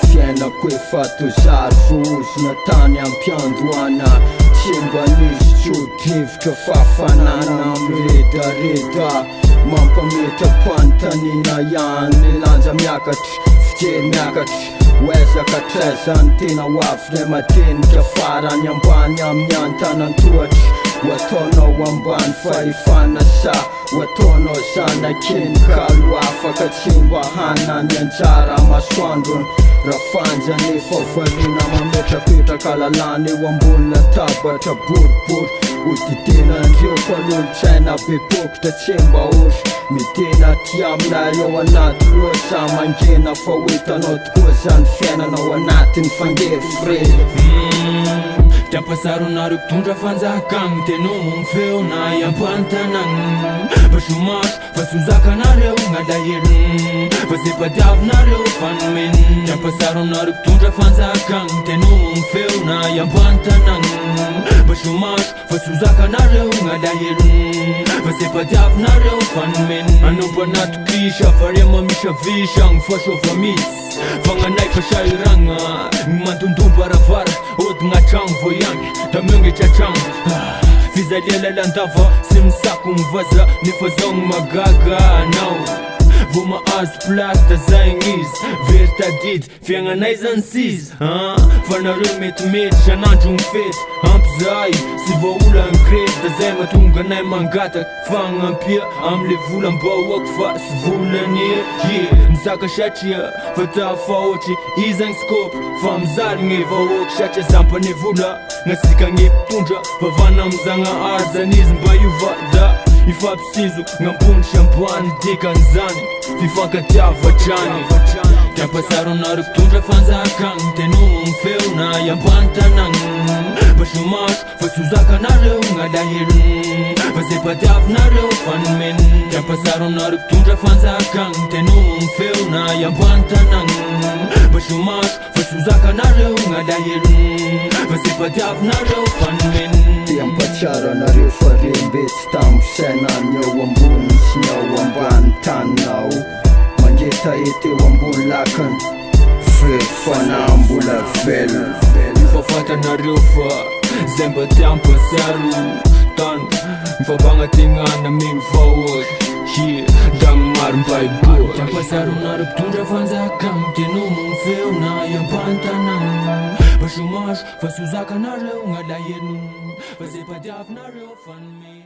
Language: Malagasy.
Fiaina quei fatto zarfus Natani ampianduana Timbanis jutiv che fa fanana Reda Mampameta pantanina yan Nilanja miakat Fjer miakat Weza katrezan Tina wafne matin Kafara nyambanya mnyantanan tuat Watono wamban faifana sa Watono sana kin kalwafa Kachimba hana nyanjara maswandun Rafanja ni fofarina mameta pita kalalani Wambula tabata burbur Utitina ndio kwa lulchena bipuk ta chimba ush Mitina tiamna yo wanat luosa Mangina fawita not kuzan fiena na wanatin fangir free Tapasaron na ruptundra fanzakang Tenomong feo na yampantanan Bashumash, fasuzaka na reu ngadayirin Pasipadav na reu fanmin Tapasaron na ruptundra fanzakang Tenomong feo na yampantanan Bashumash, fasuzaka na reu ngadayirin Pasipadav na reu fanmin Anong panatukisha, farema misha vishang Fasho famis Fanganay fashairanga Mantundumba ravara Od nga chang voyang Tamenge cha chang Fizalia landava Simsaku mvaza Nifazong magaga now Vuma az plasta zaingiz Vertadid Fianganay zansiz Fanarul met Shananjung fet Ampzai Si vaula încred Dazai matunga nai mangata Fangampia Am le vula mbawak fa Svulanie Msaka shachia Fata faochi Izang skop Famzari nge vawok Shachia zampa ne vula Ngasika nge ptunja Pavana mzanga arzaniz mbayuva da Ifapsizu ngampun shampuani Dikanzani Fifanka tiava chani Tapasaron na ruptundra fanzakang Tenomong feo na yampantanan Bashumash Fasuzaka na reu ngadayirin Pasipadav na reu fanmin Tapasaron na ruptundra fanzakang Tenomong feo na yampantanan Bashumash Fasuzaka na reu ngadayirin Pasipadav na reu fanmin Tiampachara na reu farimbit Tamsenan yo wambunis nyo wambantanau Mangita iti wambulakan Fit fanambula fel Fafata na reufa Zemba tempa saru Tan Fabanga tingana ming forward Here Dang marmpai boy Tempa saru na ruptundra fanzakang Tenomong feo na yampantanan Bashumash Fasuzaka na reu ngadayin Pasipadav na reu fanmi